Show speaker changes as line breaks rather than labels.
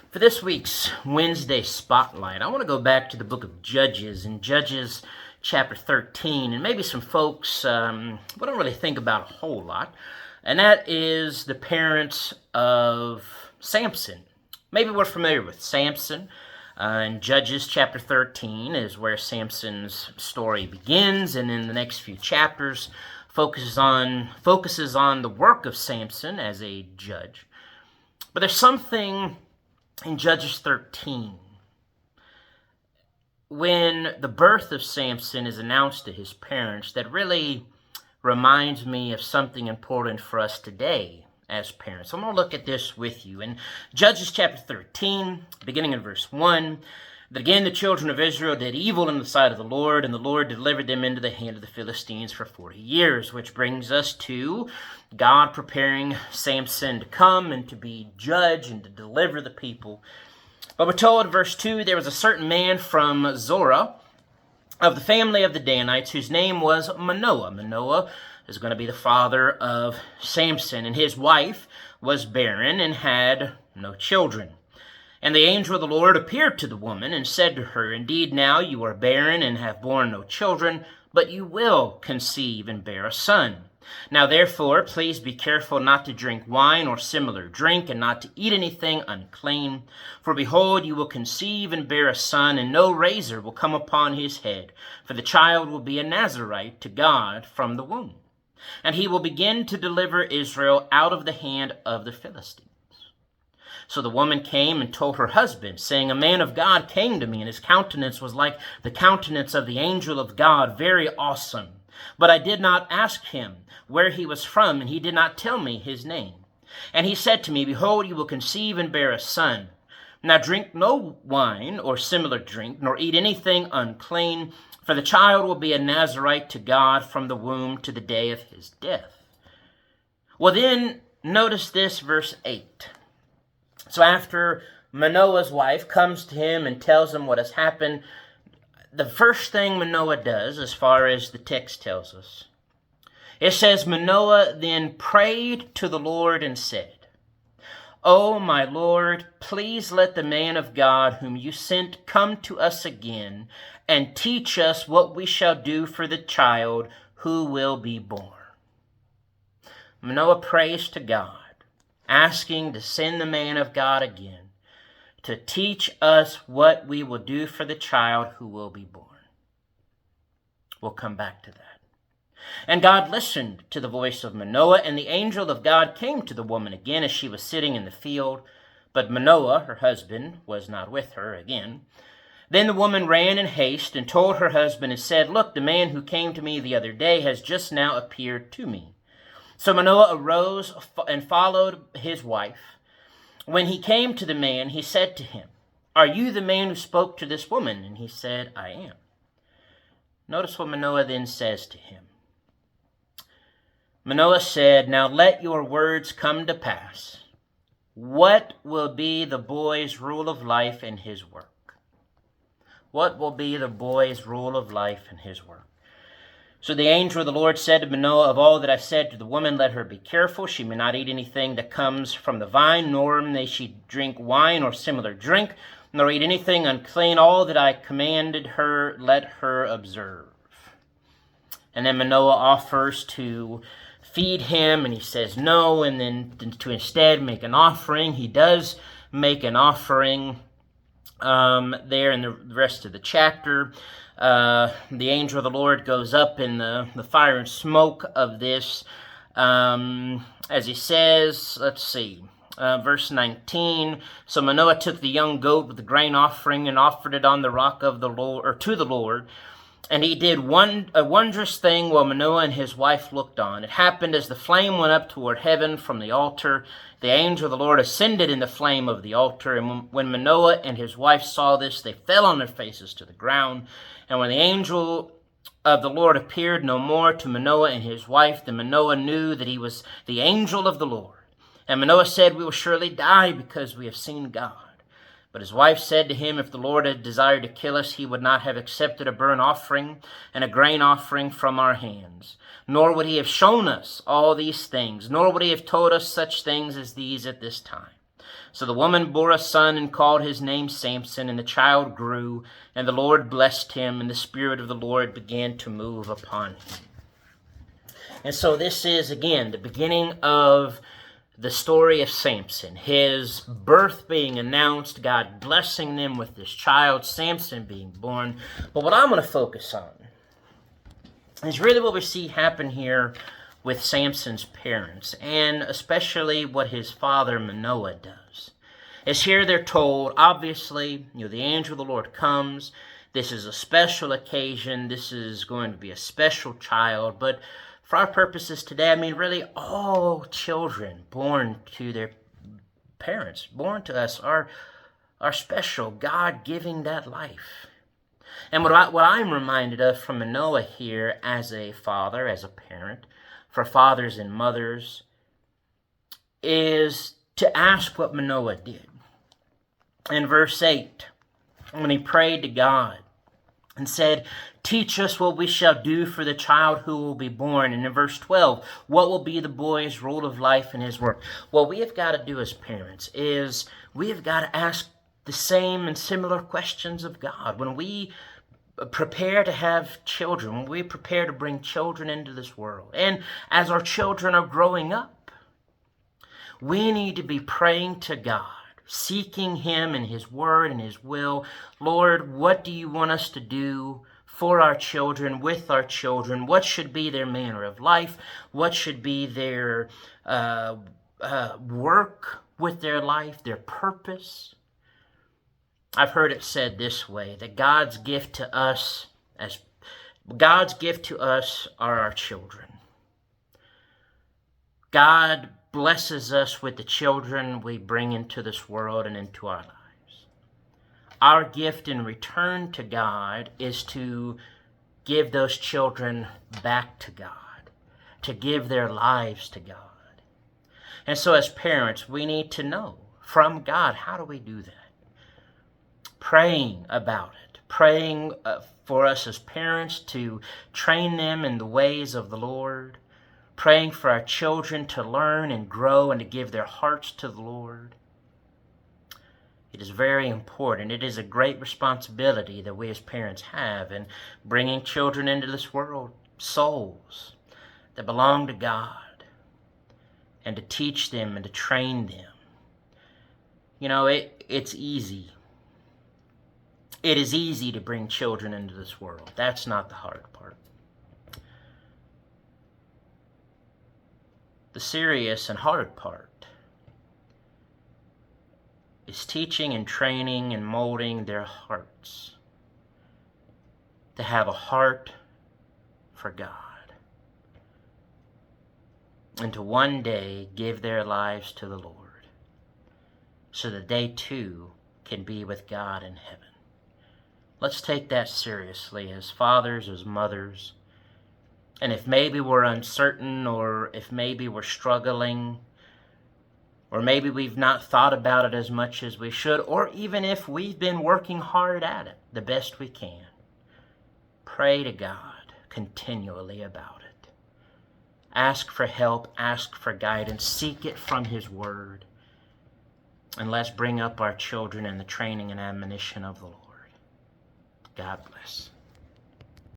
For this week's Wednesday Spotlight, I want to go back to the book of Judges, in Judges chapter 13, and maybe some folks we don't really think about a whole lot, and that is the parents of Samson. Maybe we're familiar with Samson. In Judges chapter 13 is where Samson's story begins, and in the next few chapters focuses on the work of Samson as a judge. But there's something in Judges 13, when the birth of Samson is announced to his parents, that really reminds me of something important for us today as parents. I'm going to look at this with you. In Judges chapter 13, beginning in verse 1, that again the children of Israel did evil in the sight of the Lord, and the Lord delivered them into the hand of the Philistines for 40 years, which brings us to God preparing Samson to come and to be judge and to deliver the people. But we're told in verse 2, there was a certain man from Zorah of the family of the Danites whose name was Manoah. Manoah is going to be the father of Samson, and his wife was barren and had no children. And the angel of the Lord appeared to the woman and said to her, Indeed, now you are barren and have borne no children, but you will conceive and bear a son. Now therefore, please be careful not to drink wine or similar drink, and not to eat anything unclean. For behold, you will conceive and bear a son, and no razor will come upon his head, for the child will be a Nazarite to God from the womb. And he will begin to deliver Israel out of the hand of the Philistines. So the woman came and told her husband, saying, A man of God came to me, and his countenance was like the countenance of the angel of God, very awesome. But I did not ask him where he was from, and he did not tell me his name. And he said to me, Behold, you will conceive and bear a son. Now drink no wine or similar drink, nor eat anything unclean, for the child will be a Nazarite to God from the womb to the day of his death. Well then, notice this, verse 8. So after Manoah's wife comes to him and tells him what has happened, the first thing Manoah does, as far as the text tells us, it says, Manoah then prayed to the Lord and said, O my Lord, please let the man of God whom you sent come to us again and teach us what we shall do for the child who will be born. Manoah prays to God, asking to send the man of God again to teach us what we will do for the child who will be born. We'll come back to that. And God listened to the voice of Manoah, and the angel of God came to the woman again as she was sitting in the field. But Manoah, her husband, was not with her again. Then the woman ran in haste and told her husband and said, Look, the man who came to me the other day has just now appeared to me. So Manoah arose and followed his wife. When he came to the man, he said to him, Are you the man who spoke to this woman? And he said, I am. Notice what Manoah then says to him. Manoah said, Now let your words come to pass. What will be the boy's rule of life in his work? What will be the boy's rule of life in his work? So the angel of the Lord said to Manoah, Of all that I said to the woman, let her be careful. She may not eat anything that comes from the vine, nor may she drink wine or similar drink, nor eat anything unclean. All that I commanded her, let her observe. And then Manoah offers to feed him, and he says no, and then to instead make an offering. He does make an offering there in the rest of the chapter. The angel of the Lord goes up in the fire and smoke of this. As he says, let's see, verse 19. So Manoah took the young goat with the grain offering and offered it on the rock of the Lord, or to the Lord. And he did a wondrous thing while Manoah and his wife looked on. It happened as the flame went up toward heaven from the altar. The angel of the Lord ascended in the flame of the altar. And when Manoah and his wife saw this, they fell on their faces to the ground. And when the angel of the Lord appeared no more to Manoah and his wife, then Manoah knew that he was the angel of the Lord. And Manoah said, We will surely die because we have seen God. But his wife said to him, If the Lord had desired to kill us, he would not have accepted a burnt offering and a grain offering from our hands. Nor would he have shown us all these things, nor would he have told us such things as these at this time. So the woman bore a son and called his name Samson, and the child grew, and the Lord blessed him, and the Spirit of the Lord began to move upon him. And so this is, again, the beginning of the story of Samson. His birth being announced, God blessing them with this child, Samson being born. But what I'm going to focus on is really what we see happen here with Samson's parents, and especially what his father Manoah does. As here they're told, obviously, the angel of the Lord comes. This is a special occasion. This is going to be a special child. But for our purposes today, really all children born to their parents, born to us, are special. God giving that life. And what I'm reminded of from Manoah here as a father, as a parent, for fathers and mothers, is to ask what Manoah did. In verse 8, when he prayed to God and said, "Teach us what we shall do for the child who will be born." And in verse 12, what will be the boy's role of life and his work? What we have got to do as parents is we have got to ask the same and similar questions of God. When we prepare to have children, when we prepare to bring children into this world, and as our children are growing up, we need to be praying to God, seeking Him and His Word and His will. Lord, what do you want us to do for our children, with our children? What should be their manner of life? What should be their work with their life, their purpose? I've heard it said this way, that God's gift to us are our children. God blesses us with the children we bring into this world and into our lives. Our gift in return to God is to give those children back to God, to give their lives to God. And so as parents, we need to know from God, how do we do that? Praying about it, praying for us as parents to train them in the ways of the Lord, praying for our children to learn and grow and to give their hearts to the Lord. It is very important. It is a great responsibility that we as parents have in bringing children into this world, souls that belong to God, and to teach them and to train them. It's easy. It is easy to bring children into this world. That's not the hard part. The serious and hard part is teaching and training and molding their hearts to have a heart for God and to one day give their lives to the Lord so that they too can be with God in heaven. Let's take that seriously as fathers, as mothers. And if maybe we're uncertain, or if maybe we're struggling, or maybe we've not thought about it as much as we should, or even if we've been working hard at it the best we can, pray to God continually about it. Ask for help, ask for guidance, seek it from His Word. And let's bring up our children in the training and admonition of the Lord. God bless.